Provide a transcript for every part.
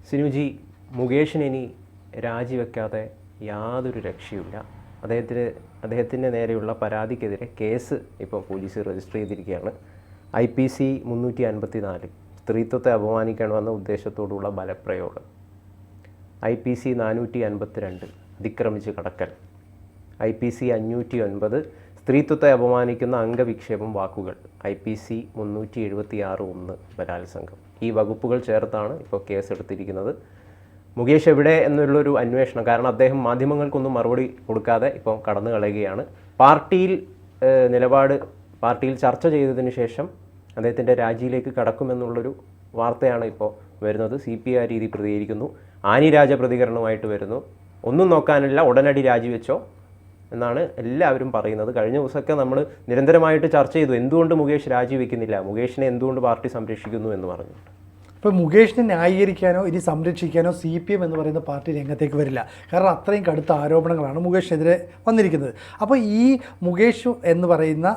സിനുജി, മുകേഷിന് ഇനി രാജിവെക്കാതെ യാതൊരു രക്ഷയുമില്ല. അദ്ദേഹത്തിൻ്റെ നേരെയുള്ള പരാതിക്കെതിരെ കേസ് ഇപ്പോൾ പോലീസ് രജിസ്റ്റർ ചെയ്തിരിക്കുകയാണ്. IPC 354 സ്ത്രീത്വത്തെ അപമാനിക്കണമെന്ന ഉദ്ദേശത്തോടുള്ള ബലപ്രയോഗം, IPC 452 അതിക്രമിച്ച് കടക്കൽ, IPC 509 സ്ത്രീത്വത്തെ അപമാനിക്കുന്ന അംഗവിക്ഷേപം വാക്കുകൾ, IPC 376(1) ബലാത്സംഗം. ഈ വകുപ്പുകൾ ചേർത്താണ് ഇപ്പോൾ കേസെടുത്തിരിക്കുന്നത്. മുകേഷ് എവിടെ എന്നുള്ളൊരു അന്വേഷണം, കാരണം അദ്ദേഹം മാധ്യമങ്ങൾക്കൊന്നും മറുപടി കൊടുക്കാതെ ഇപ്പോൾ കടന്നു കളയുകയാണ്. പാർട്ടിയിൽ ചർച്ച ചെയ്തതിന് ശേഷം അദ്ദേഹത്തിൻ്റെ രാജിയിലേക്ക് കടക്കുമെന്നുള്ളൊരു വാർത്തയാണ് ഇപ്പോൾ വരുന്നത്. CPI ആ രീതി പ്രതികരിക്കുന്നു. ആനി രാജ പ്രതികരണമായിട്ട് വരുന്നു. ഒന്നും നോക്കാനില്ല, ഉടനടി രാജിവെച്ചോ എന്നാണ് എല്ലാവരും പറയുന്നത്. കഴിഞ്ഞ ദിവസമൊക്കെ നമ്മൾ നിരന്തരമായിട്ട് ചർച്ച ചെയ്തു, എന്തുകൊണ്ട് മുകേഷ് രാജിവെക്കുന്നില്ല, മുകേഷിനെ എന്തുകൊണ്ട് പാർട്ടി സംരക്ഷിക്കുന്നു എന്ന് പറഞ്ഞു. ഇപ്പോൾ മുകേഷിനെ ന്യായീകരിക്കാനോ ഇനി സംരക്ഷിക്കാനോ CPM എന്ന് പറയുന്ന പാർട്ടി രംഗത്തേക്ക് വരില്ല. കാരണം അത്രയും കടുത്ത ആരോപണങ്ങളാണ് മുകേഷിനെതിരെ വന്നിരിക്കുന്നത്. അപ്പോൾ ഈ മുകേഷ് എന്ന് പറയുന്ന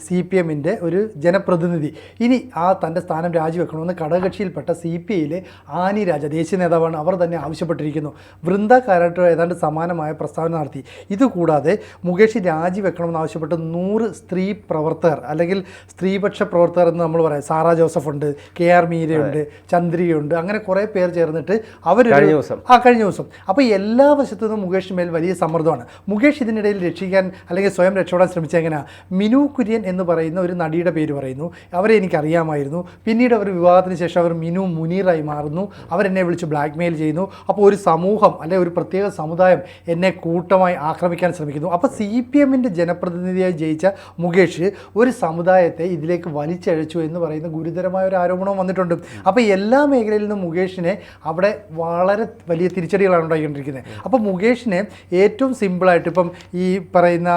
CPMൻ്റെ ഒരു ജനപ്രതിനിധി ഇനി തൻ്റെ സ്ഥാനം രാജിവെക്കണമെന്ന് ഘടകകക്ഷിയിൽപ്പെട്ട CPIയിലെ ആനി രാജ, ദേശീയ നേതാവാണ്, അവർ തന്നെ ആവശ്യപ്പെട്ടിരിക്കുന്നു. വൃന്ദ കാരാട്ട് ഏതാണ്ട് സമാനമായ പ്രസ്താവന നടത്തി. ഇതുകൂടാതെ മുകേഷ് രാജിവെക്കണമെന്ന് ആവശ്യപ്പെട്ട് 100 സ്ത്രീ പ്രവർത്തകർ അല്ലെങ്കിൽ സ്ത്രീപക്ഷ പ്രവർത്തകർ എന്ന് നമ്മൾ പറയാം, സാറാ ജോസഫ് ഉണ്ട്, KR മീരയുണ്ട്, ചന്ദ്രികയുണ്ട്, അങ്ങനെ കുറേ പേർ ചേർന്നിട്ട് കഴിഞ്ഞ ദിവസം അപ്പോൾ എല്ലാ വശത്തു നിന്നും മുകേഷിന് മേൽ വലിയ സമ്മർദ്ദമാണ്. മുകേഷ് ഇതിനിടയിൽ രക്ഷിക്കാൻ അല്ലെങ്കിൽ സ്വയം രക്ഷപ്പെടാൻ ശ്രമിച്ച എങ്ങനെയാണ്? മിനു കുര്യൻ എന്ന് പറയുന്ന ഒരു നടിയുടെ പേര് പറയുന്നു. അവരെ എനിക്കറിയാമായിരുന്നു. പിന്നീട് അവർ വിവാഹത്തിന് ശേഷം അവർ മിനു മുനീറായി മാറുന്നു. അവരെന്നെ വിളിച്ച് ബ്ലാക്ക്മെയിൽ ചെയ്യുന്നു. അപ്പോൾ ഒരു സമൂഹം അല്ലെങ്കിൽ ഒരു പ്രത്യേക സമുദായം എന്നെ കൂട്ടമായി ആക്രമിക്കാൻ ശ്രമിക്കുന്നു. അപ്പോൾ CPMൻ്റെ ജനപ്രതിനിധിയായി ജയിച്ച മുകേഷ് ഒരു സമുദായത്തെ ഇതിലേക്ക് വലിച്ചഴച്ചു എന്ന് പറയുന്ന ഗുരുതരമായ ഒരു ആരോപണം വന്നിട്ടുണ്ട്. അപ്പോൾ എല്ലാ മേഖലയിൽ നിന്നും മുകേഷിനെ അവിടെ വളരെ വലിയ തിരിച്ചടികളാണ് ഉണ്ടായിക്കൊണ്ടിരിക്കുന്നത്. അപ്പോൾ മുകേഷിനെ ഏറ്റവും സിമ്പിളായിട്ട് ഇപ്പം ഈ പറയുന്ന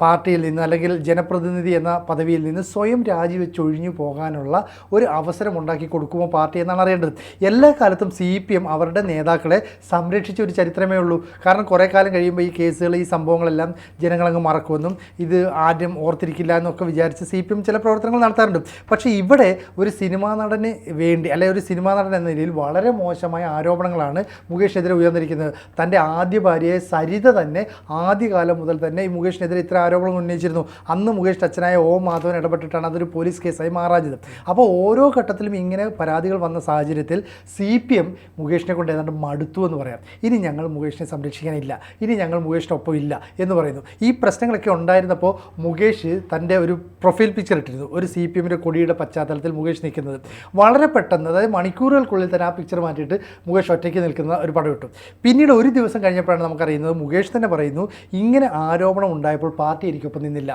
പാർട്ടിയിൽ നിന്ന് അല്ലെങ്കിൽ ജനപ്രതിനിധി എന്ന പദവിയിൽ നിന്ന് സ്വയം രാജിവെച്ചൊഴിഞ്ഞു പോകാനുള്ള ഒരു അവസരം ഉണ്ടാക്കി കൊടുക്കുമോ പാർട്ടി എന്നാണ് അറിയേണ്ടത്. എല്ലാ കാലത്തും CPM അവരുടെ നേതാക്കളെ സംരക്ഷിച്ച ഒരു ചരിത്രമേ ഉള്ളൂ. കാരണം കുറേ കാലം കഴിയുമ്പോൾ ഈ കേസുകൾ, ഈ സംഭവങ്ങളെല്ലാം ജനങ്ങളങ്ങ് മറക്കുമെന്നും ഇത് ആദ്യം ഓർത്തിരിക്കില്ല എന്നൊക്കെ വിചാരിച്ച് CPM ചില പ്രവർത്തനങ്ങൾ നടത്താറുണ്ട്. പക്ഷേ ഇവിടെ ഒരു സിനിമാ നടന് വേണ്ടി അല്ലെങ്കിൽ ഒരു സിനിമാ നടൻ എന്ന നിലയിൽ വളരെ മോശമായ ആരോപണങ്ങളാണ് മുകേഷിനെതിരെ ഉയർന്നിരിക്കുന്നത്. തൻ്റെ ആദ്യ ഭാര്യയെ സരിത തന്നെ ആദ്യകാലം മുതൽ തന്നെ ഈ മുകേഷിനെതിരെ ഇത്ര ആരോപണങ്ങൾ ഉന്നയിച്ചിരുന്നു. അന്ന് മുകേഷ് അച്ഛനായ മാധവൻ ഇടപെട്ടിട്ടാണ് അതൊരു പോലീസ് കേസായി മാറാഞ്ഞത്. അപ്പോൾ ഓരോ ഘട്ടത്തിലും ഇങ്ങനെ പരാതികൾ വന്ന സാഹചര്യത്തിൽ CPM മുകേഷിനെ കൊണ്ട് ഏതാണ്ട് മടുത്തു എന്ന് പറയാം. ഇനി ഞങ്ങൾ മുകേഷിനെ സംരക്ഷിക്കാനില്ല, ഇനി ഞങ്ങൾ മുകേഷിനൊപ്പം ഇല്ല എന്ന് പറയുന്നു. ഈ പ്രശ്നങ്ങളൊക്കെ ഉണ്ടായിരുന്നപ്പോൾ മുകേഷ് തൻ്റെ ഒരു പ്രൊഫൈൽ പിക്ചർ ഇട്ടിരുന്നു, ഒരു CPMൻ്റെ കൊടിയുടെ പശ്ചാത്തലത്തിൽ മുകേഷ് നിൽക്കുന്നത്. വളരെ പെട്ടെന്ന്, അതായത് മണിക്കൂറുകൾക്കുള്ളിൽ തന്നെ ആ പിക്ചർ മാറ്റിയിട്ട് മുകേഷ് ഒറ്റയ്ക്ക് നിൽക്കുന്ന ഒരു പടം ഇട്ടു. പിന്നീട് ഒരു ദിവസം കഴിഞ്ഞപ്പോഴാണ് നമുക്കറിയുന്നത്, മുകേഷ് തന്നെ പറയുന്നു, ഇങ്ങനെ ആരോപണം ഉണ്ടായപ്പോൾ പാർട്ടി എനിക്കൊപ്പം നിന്നില്ല,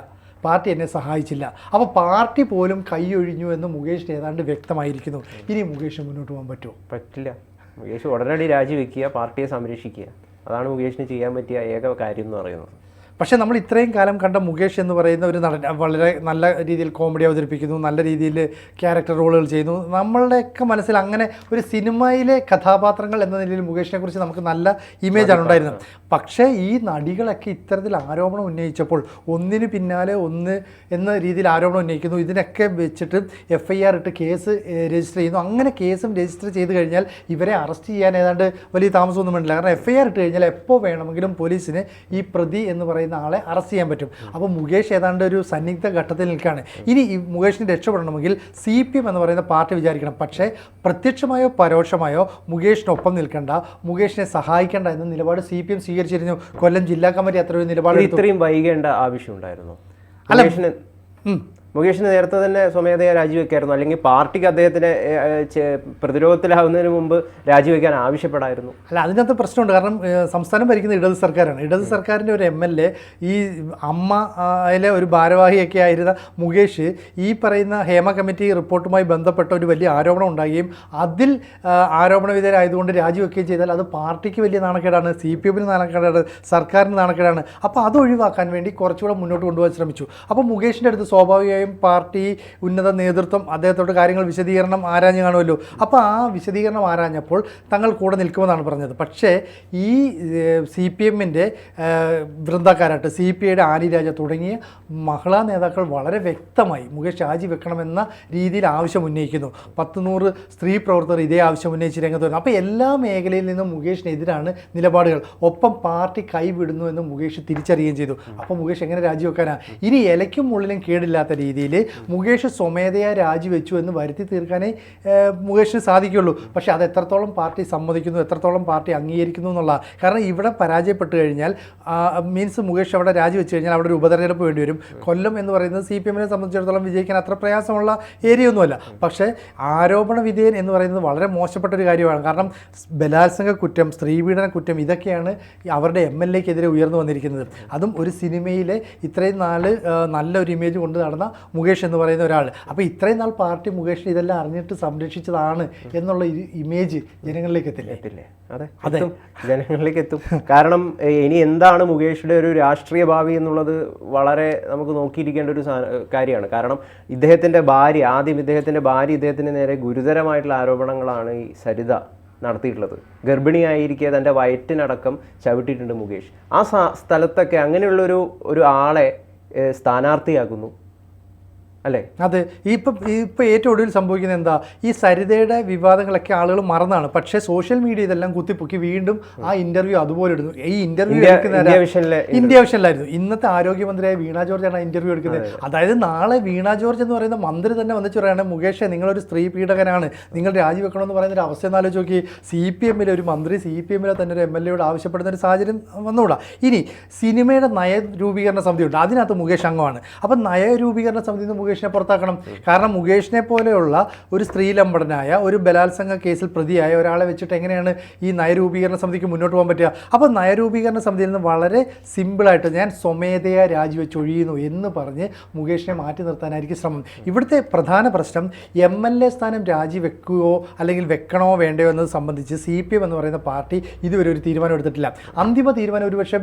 പാർട്ടി എന്നെ സഹായിച്ചില്ല, അപ്പോൾ പാർട്ടി പോലും കൈയൊഴിഞ്ഞു എന്ന് മുകേഷിന് ഏതാണ്ട് വ്യക്തമായിരിക്കുന്നു. ഇനി മുകേഷ് മുന്നോട്ട് പോകാൻ പറ്റുമോ? പറ്റില്ല. മുകേഷ് ഉടനടി രാജിവെക്കുക, പാർട്ടിയെ സംരക്ഷിക്കുക, അതാണ് മുകേഷിന് ചെയ്യാൻ പറ്റിയ ഏക കാര്യം എന്ന് പറയുന്നത്. പക്ഷേ നമ്മൾ ഇത്രയും കാലം കണ്ട മുകേഷ് എന്ന് പറയുന്ന ഒരു നടൻ വളരെ നല്ല രീതിയിൽ കോമഡി അവതരിപ്പിക്കുന്നു, നല്ല രീതിയിൽ ക്യാരക്ടർ റോളുകൾ ചെയ്യുന്നു. നമ്മളുടെയൊക്കെ മനസ്സിൽ അങ്ങനെ ഒരു സിനിമയിലെ കഥാപാത്രങ്ങൾ എന്ന നിലയിൽ മുകേഷിനെ കുറിച്ച് നമുക്ക് നല്ല ഇമേജാണ് ഉണ്ടായിരുന്നത്. പക്ഷേ ഈ നടികളൊക്കെ ഇത്തരത്തിൽ ആരോപണം ഉന്നയിച്ചപ്പോൾ ഒന്നിന് പിന്നാലെ ഒന്ന് എന്ന രീതിയിൽ ആരോപണം ഉന്നയിക്കുന്നു. ഇതിനൊക്കെ വെച്ചിട്ട് FIR ഇട്ട് കേസ് രജിസ്റ്റർ ചെയ്യുന്നു. അങ്ങനെ കേസും രജിസ്റ്റർ ചെയ്ത് കഴിഞ്ഞാൽ ഇവരെ അറസ്റ്റ് ചെയ്യാൻ ഏതാണ്ട് വലിയ താമസമൊന്നും വേണ്ടില്ല. കാരണം FIR ഇട്ട് കഴിഞ്ഞാൽ എപ്പോൾ വേണമെങ്കിലും പോലീസിന് ഈ പ്രതി എന്ന് പറയുന്ന ആളെ അറസ്റ്റ് ചെയ്യാൻ പറ്റും. അപ്പോൾ മുകേഷ് ഏതാണ്ട് ഒരു സന്നിഗ്ധ ഘട്ടത്തിൽ നിൽക്കുകയാണ്. ഇനി ഈ മുകേഷിന് രക്ഷപ്പെടണമെങ്കിൽ CPM എന്ന് പറയുന്ന പാർട്ടി വിചാരിക്കണം, പക്ഷേ പ്രത്യക്ഷമായോ പരോക്ഷമായോ മുകേഷിനൊപ്പം നിൽക്കേണ്ട, മുകേഷിനെ സഹായിക്കേണ്ട എന്ന നിലപാട് CPM സ്വീകരിച്ചിരുന്നു. കൊല്ലം ജില്ലാ കമ്മിറ്റി അത്ര ഒരു നിലപാട് ഇത്രയും വൈകേണ്ട ആവശ്യമുണ്ടായിരുന്നു? മുകേഷിന് നേരത്തെ തന്നെ സ്വമേധയാ രാജിവെക്കായിരുന്നു, അല്ലെങ്കിൽ പാർട്ടിക്ക് അദ്ദേഹത്തിന് പ്രതിരോധത്തിലാവുന്നതിന് മുമ്പ് രാജിവെക്കാൻ ആവശ്യപ്പെടായിരുന്നു. അല്ല, അതിനകത്ത് പ്രശ്നമുണ്ട്. കാരണം സംസ്ഥാനം ഭരിക്കുന്ന ഇടത് സർക്കാരാണ്. ഇടത് സർക്കാരിൻ്റെ ഒരു MLA ഈ അമ്മയിലെ ഒരു ഭാരവാഹിയൊക്കെ ആയിരുന്ന മുകേഷ് ഈ പറയുന്ന ഹേമ കമ്മിറ്റി റിപ്പോർട്ടുമായി ബന്ധപ്പെട്ട ഒരു വലിയ ആരോപണം ഉണ്ടാകുകയും അതിൽ ആരോപണ വിധേയരായതുകൊണ്ട് രാജിവെക്കുകയും ചെയ്താൽ അത് പാർട്ടിക്ക് വലിയ നാണക്കേടാണ്, CPMന് നാണക്കേടാണ്, സർക്കാരിന് നാണക്കേടാണ്. അപ്പോൾ അത് ഒഴിവാക്കാൻ വേണ്ടി കുറച്ചുകൂടെ മുന്നോട്ട് കൊണ്ടുപോകാൻ ശ്രമിച്ചു. അപ്പോൾ മുകേഷിൻ്റെ അടുത്ത് സ്വാഭാവികമായി തീർച്ചയായും പാർട്ടി ഉന്നത നേതൃത്വം അദ്ദേഹത്തോട് കാര്യങ്ങൾ വിശദീകരണം ആരാഞ്ഞു കാണുമല്ലോ. അപ്പോൾ ആ വിശദീകരണം ആരാഞ്ഞപ്പോൾ തങ്ങൾ കൂടെ നിൽക്കുമെന്നാണ് പറഞ്ഞത്. പക്ഷേ ഈ CPM-ന്റെ വൃന്ദക്കാരായിട്ട് CPI-യുടെ ആനി രാജ തുടങ്ങിയ മഹിളാ നേതാക്കൾ വളരെ വ്യക്തമായി മുകേഷ് രാജിവെക്കണമെന്ന രീതിയിൽ ആവശ്യം ഉന്നയിക്കുന്നു. 100 സ്ത്രീ പ്രവർത്തകർ ഇതേ ആവശ്യം ഉന്നയിച്ച് രംഗത്ത് വരുന്നു. അപ്പോൾ എല്ലാ മേഖലയിൽ നിന്നും മുകേഷിനെതിരാണ് നിലപാടുകൾ. ഒപ്പം പാർട്ടി കൈവിടുന്നു എന്ന് മുകേഷ് തിരിച്ചറിയുകയും ചെയ്തു. അപ്പോൾ മുകേഷ് എങ്ങനെ രാജിവെക്കാനാ? ഇനി ഇലയ്ക്കും ഉള്ളിലും കേടില്ലാത്ത രീതിയിൽ മുകേഷ് സ്വമേധയാ രാജിവെച്ചു എന്ന് വരുത്തി തീർക്കാനേ മുകേഷിന് സാധിക്കുള്ളൂ. പക്ഷേ അത് എത്രത്തോളം പാർട്ടി സമ്മതിക്കുന്നു, എത്രത്തോളം പാർട്ടി അംഗീകരിക്കുന്നു എന്നുള്ള, കാരണം ഇവിടെ പരാജയപ്പെട്ട് കഴിഞ്ഞാൽ മീൻസ് മുകേഷ് അവിടെ രാജിവെച്ച് കഴിഞ്ഞാൽ അവിടെ ഒരു ഉപതെരഞ്ഞെടുപ്പ് വേണ്ടി വരും. കൊല്ലം എന്ന് പറയുന്നത് CPM-നെ സംബന്ധിച്ചിടത്തോളം വിജയിക്കാൻ അത്ര പ്രയാസമുള്ള ഏരിയ ഒന്നുമല്ല. പക്ഷേ ആരോപണ വിധേയൻ എന്ന് പറയുന്നത് വളരെ മോശപ്പെട്ട ഒരു കാര്യമാണ്. കാരണം ബലാത്സംഗ കുറ്റം, സ്ത്രീപീഡന കുറ്റം, ഇതൊക്കെയാണ് അവരുടെ MLA-ക്കെതിരെ ഉയർന്നു വന്നിരിക്കുന്നത്. അതും ഒരു സിനിമയിലെ ഇത്രയും നാൾ നല്ലൊരു ഇമേജ് കൊണ്ട് നടന്ന മുകേഷ് എന്ന് പറയുന്ന ഒരാൾ. അപ്പോൾ ഇത്രയും നാൾ പാർട്ടി മുകേഷിന് ഇതെല്ലാം അറിഞ്ഞിട്ട് സംരക്ഷിച്ചതാണ് എന്നുള്ള ഇമേജ് ജനങ്ങളിലേക്ക് എത്തില്ലേ? അതെ, ജനങ്ങളിലേക്ക് എത്തും. കാരണം ഇനി എന്താണ് മുകേഷിന്റെ ഒരു രാഷ്ട്രീയ ഭാവി എന്നുള്ളത് വളരെ നമുക്ക് നോക്കിയിരിക്കേണ്ട ഒരു കാര്യമാണ്. കാരണം ഇദ്ദേഹത്തിന്റെ ഭാര്യ ഇദ്ദേഹത്തിന് നേരെ ഗുരുതരമായിട്ടുള്ള ആരോപണങ്ങളാണ് ഈ സരിത നടത്തിയിട്ടുള്ളത്. ഗർഭിണിയായിരിക്കെ തൻ്റെ വയറ്റിനടക്കം ചവിട്ടിയിട്ടുണ്ട് മുകേഷ്. ആ സ്ഥലത്തൊക്കെ അങ്ങനെയുള്ളൊരു ആളെ സ്ഥാനാർത്ഥിയാക്കുന്നു അല്ലേ? അതെ. ഇപ്പോൾ ഏറ്റവും ഒടുവിൽ സംഭവിക്കുന്നത് എന്താ? ഈ സരിതയുടെ വിവാദങ്ങളൊക്കെ ആളുകൾ മറന്നാണ്. പക്ഷേ സോഷ്യൽ മീഡിയ ഇതെല്ലാം കുത്തിപ്പൊക്കി വീണ്ടും ആ ഇന്റർവ്യൂ അതുപോലെ ഇടുന്നു. ഈ ഇന്റർവ്യൂ ഇന്ത്യ വിഷനിലായിരുന്നു. ഇന്നത്തെ ആരോഗ്യമന്ത്രിയായ വീണ ജോർജാണ് ആ ഇന്റർവ്യൂ എടുക്കുന്നത്. അതായത് നാളെ വീണ ജോർജ് എന്ന് പറയുന്ന മന്ത്രി തന്നെ വന്നിട്ട് പറയുകയാണ്, മുകേഷ് നിങ്ങളൊരു സ്ത്രീ പീഡകനാണ്, നിങ്ങൾ രാജിവെക്കണമെന്ന് പറയുന്ന ഒരു അവസ്ഥ എന്നാലോചിച്ച് നോക്കി. CPM-ലെ ഒരു മന്ത്രി CPM-ലെ തന്നെ ഒരു MLA-യോട് ആവശ്യപ്പെടുന്ന ഒരു സാഹചര്യം വന്നുകൂടാ. ഇനി സിനിമയുടെ നയരൂപീകരണ സമിതിയുണ്ട്, അതിനകത്ത് മുകേഷ് അംഗമാണ്. അപ്പം നയരൂപീകരണ സമിതി മുകേഷിനെ പുറത്താക്കണം. കാരണം മുകേഷിനെ പോലെയുള്ള ഒരു സ്ത്രീലമ്പടനായ, ഒരു ബലാത്സംഗ കേസിൽ പ്രതിയായ ഒരാളെ വെച്ചിട്ട് എങ്ങനെയാണ് ഈ നയരൂപീകരണ സമിതിക്ക് മുന്നോട്ട് പോകാൻ പറ്റുക? അപ്പോൾ നയരൂപീകരണ സമിതിയിൽ നിന്ന് വളരെ സിമ്പിളായിട്ട് ഞാൻ സ്വമേധയാ രാജിവെച്ചൊഴിയുന്നു എന്ന് പറഞ്ഞ് മുകേഷിനെ മാറ്റി നിർത്താനായിരിക്കും ശ്രമം. ഇവിടുത്തെ പ്രധാന പ്രശ്നം MLA സ്ഥാനം രാജിവെക്കുകയോ അല്ലെങ്കിൽ വെക്കണോ വേണ്ടയോ എന്നത് സംബന്ധിച്ച് CPM എന്ന് പറയുന്ന പാർട്ടി ഇതുവരെ ഒരു തീരുമാനം എടുത്തിട്ടില്ല. അന്തിമ തീരുമാനം ഒരുപക്ഷെ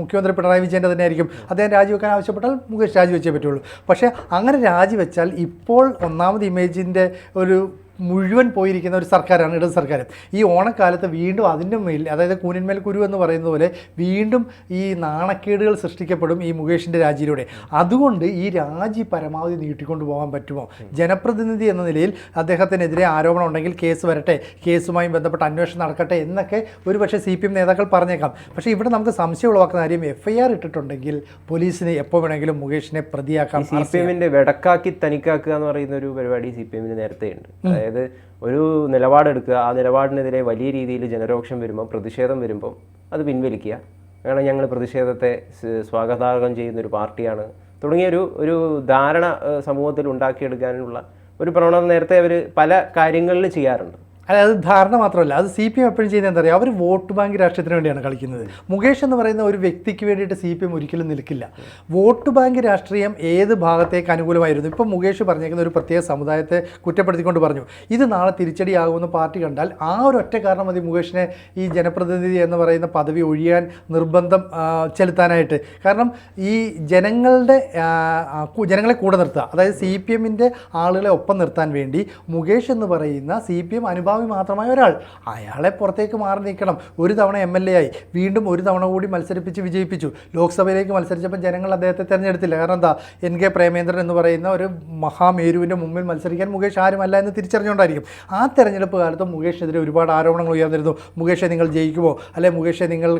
മുഖ്യമന്ത്രി പിണറായി വിജയൻ്റെ തന്നെ ആയിരിക്കും. അദ്ദേഹം രാജിവെക്കാൻ ആവശ്യപ്പെട്ടാൽ മുകേഷ് രാജിവെച്ചേ പറ്റുള്ളൂ. പക്ഷേ അങ്ങനെ രാജിവെച്ചാൽ ഇപ്പോൾ ഒന്നാമത് ഇമേജിൻ്റെ ഒരു മുഴുവൻ പോയിരിക്കുന്ന ഒരു സർക്കാരാണ് ഇടത് സർക്കാർ. ഈ ഓണക്കാലത്ത് വീണ്ടും അതിൻ്റെ മേൽ, അതായത് കൂനിന്മേൽ കുരു എന്ന് പറയുന്ന പോലെ വീണ്ടും ഈ നാണക്കേടുകൾ സൃഷ്ടിക്കപ്പെടും ഈ മുകേഷിൻ്റെ രാജിയിലൂടെ. അതുകൊണ്ട് ഈ രാജി പരമാവധി നീട്ടിക്കൊണ്ടു പോകാൻ പറ്റുമോ? ജനപ്രതിനിധി എന്ന നിലയിൽ അദ്ദേഹത്തിനെതിരെ ആരോപണം ഉണ്ടെങ്കിൽ കേസ് വരട്ടെ, കേസുമായി ബന്ധപ്പെട്ട അന്വേഷണം നടക്കട്ടെ എന്നൊക്കെ ഒരുപക്ഷെ CPM നേതാക്കൾ പറഞ്ഞേക്കാം. പക്ഷേ ഇവിടെ നമുക്ക് സംശയം ഉളവാക്കുന്ന കാര്യം FIR ഇട്ടിട്ടുണ്ടെങ്കിൽ പോലീസിന് എപ്പോൾ വേണമെങ്കിലും മുകേഷിനെ പ്രതിയാക്കാം. CPM-ന്റെ വെടക്കാക്കി തനിക്കാക്കുക എന്ന് പറയുന്ന ഒരു പരിപാടി CPM-ന് നേരത്തെ ഉണ്ട്. അതായത് ഒരു നിലപാടെടുക്കുക, ആ നിലപാടിനെതിരെ വലിയ രീതിയിൽ ജനരോക്ഷം വരുമ്പോൾ, പ്രതിഷേധം വരുമ്പം അത് പിൻവലിക്കുക. കാരണം ഞങ്ങൾ പ്രതിഷേധത്തെ സ്വാഗതാർഹം ചെയ്യുന്നൊരു പാർട്ടിയാണ് തുടങ്ങിയ ഒരു ധാരണ സമൂഹത്തിൽ ഉണ്ടാക്കിയെടുക്കാനുള്ള ഒരു പ്രവണത നേരത്തെ അവർ പല കാര്യങ്ങളിൽ ചെയ്യാറുണ്ട്. അത് ധാരണ മാത്രമല്ല, അത് CPM എപ്പോഴും ചെയ്യുന്നത് എന്താ പറയുക, അവർ വോട്ട് ബാങ്ക് രാഷ്ട്രീയത്തിന് വേണ്ടിയാണ് കളിക്കുന്നത്. മുകേഷ് എന്ന് പറയുന്ന ഒരു വ്യക്തിക്ക് വേണ്ടിയിട്ട് CPM ഒരിക്കലും നിൽക്കില്ല. വോട്ട് ബാങ്ക് രാഷ്ട്രീയം ഏത് ഭാഗത്തേക്ക് അനുകൂലമായിരുന്നു? ഇപ്പം മുകേഷ് പറഞ്ഞേക്കുന്ന ഒരു പ്രത്യേക സമുദായത്തെ കുറ്റപ്പെടുത്തിക്കൊണ്ട് പറഞ്ഞു. ഇത് നാളെ തിരിച്ചടിയാകുമെന്ന് പാർട്ടി കണ്ടാൽ ആ ഒരു ഒറ്റ കാരണം മതി മുകേഷിനെ ഈ ജനപ്രതിനിധി എന്ന് പറയുന്ന പദവി ഒഴിയാൻ നിർബന്ധം ചെലുത്താനായിട്ട്. കാരണം ഈ ജനങ്ങളെ കൂടെ നിർത്തുക, അതായത് CPM-ന്റെ ആളുകളെ ഒപ്പം നിർത്താൻ വേണ്ടി മുകേഷ് എന്ന് പറയുന്ന CPM അനുഭാവി മാത്രമായ ഒരാൾ, അയാളെ പുറത്തേക്ക് മാറി നിൽക്കണം. ഒരു തവണ MLA ആയി, വീണ്ടും ഒരു തവണ കൂടി മത്സരിപ്പിച്ച് വിജയിപ്പിച്ചു. ലോക്സഭയിലേക്ക് മത്സരിച്ചപ്പോൾ ജനങ്ങൾ അദ്ദേഹത്തെ തിരഞ്ഞെടുത്തില്ല. കാരണം എന്താ, NK പ്രേമേന്ദ്രൻ എന്ന് പറയുന്ന ഒരു മഹാമേരുവിൻ്റെ മുമ്പിൽ മത്സരിക്കാൻ മുകേഷ് ആരുമല്ല എന്ന് തിരിച്ചറിഞ്ഞുകൊണ്ടായിരിക്കും. ആ തെരഞ്ഞെടുപ്പ് കാലത്ത് മുകേഷിനെതിരെ ഒരുപാട് ആരോപണങ്ങൾ ഉയർന്നിരുന്നു. മുകേഷെ നിങ്ങൾ ജയിക്കുമോ, അല്ലെങ്കിൽ മുകേഷെ നിങ്ങൾ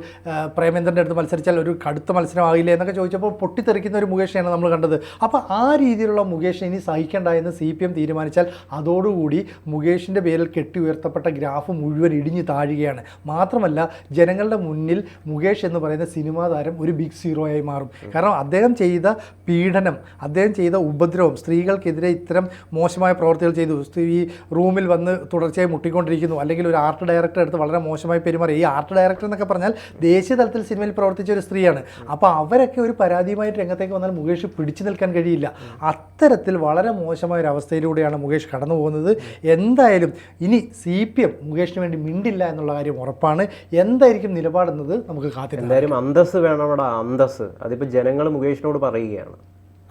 പ്രേമേന്ദ്രൻ്റെ അടുത്ത് മത്സരിച്ചാൽ ഒരു കടുത്ത മത്സരമാകില്ലേ എന്നൊക്കെ ചോദിച്ചപ്പോൾ പൊട്ടിത്തെറിക്കുന്ന ഒരു മുകേഷിനെയാണ് നമ്മൾ കണ്ടത്. അപ്പോൾ ആ രീതിയിലുള്ള മുകേഷ് ഇനി സഹിക്കേണ്ട എന്ന് CPM തീരുമാനിച്ചാൽ അതോടുകൂടി മുകേഷിൻ്റെ പേരിൽ ഉയർത്തപ്പെട്ട ഗ്രാഫ് മുഴുവൻ ഇടിഞ്ഞു താഴുകയാണ്. മാത്രമല്ല ജനങ്ങളുടെ മുന്നിൽ മുകേഷ് എന്ന് പറയുന്ന സിനിമാ താരം ഒരു ബിഗ് സീറോയായി മാറും. കാരണം അദ്ദേഹം ചെയ്ത പീഡനം, അദ്ദേഹം ചെയ്ത ഉപദ്രവം, സ്ത്രീകൾക്കെതിരെ ഇത്തരം മോശമായ പ്രവർത്തികൾ ചെയ്തു, ഈ റൂമിൽ വന്ന് തുടർച്ചയായി മുട്ടിക്കൊണ്ടിരിക്കുന്നു, അല്ലെങ്കിൽ ഒരു ആർട്ട് ഡയറക്ടർ അടുത്ത് വളരെ മോശമായി പെരുമാറി. ഈ ആർട്ട് ഡയറക്ടർ എന്നൊക്കെ പറഞ്ഞാൽ ദേശീയ തലത്തിൽ സിനിമയിൽ പ്രവർത്തിച്ച ഒരു സ്ത്രീയാണ്. അപ്പോൾ അവരൊക്കെ ഒരു പരാതിയുമായിട്ട് രംഗത്തേക്ക് വന്നാൽ മുകേഷ് പിടിച്ചു നിൽക്കാൻ കഴിയില്ല. അത്തരത്തിൽ വളരെ മോശമായ ഒരു അവസ്ഥയിലൂടെയാണ് മുകേഷ് കടന്നു പോകുന്നത്. എന്തായാലും ഇനി CPM മുകേഷിന് വേണ്ടി മിണ്ടില്ല എന്നുള്ള കാര്യം ഉറപ്പാണ്. എന്തായിരിക്കും നിലപാടെന്നത് നമുക്ക് കാത്തിരുന്ന്. എന്തായാലും അന്തസ് വേണം, അവിടെ അന്തസ്. അതിപ്പോൾ ജനങ്ങൾ മുകേഷിനോട് പറയുകയാണ്.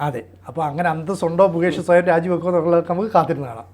അതെ, അപ്പോൾ അങ്ങനെ അന്തസ്സുണ്ടോ മുകേഷ് സ്വയം രാജിവെക്കുമോ എന്നുള്ളത് നമുക്ക് കാത്തിരുന്ന് കാണാം.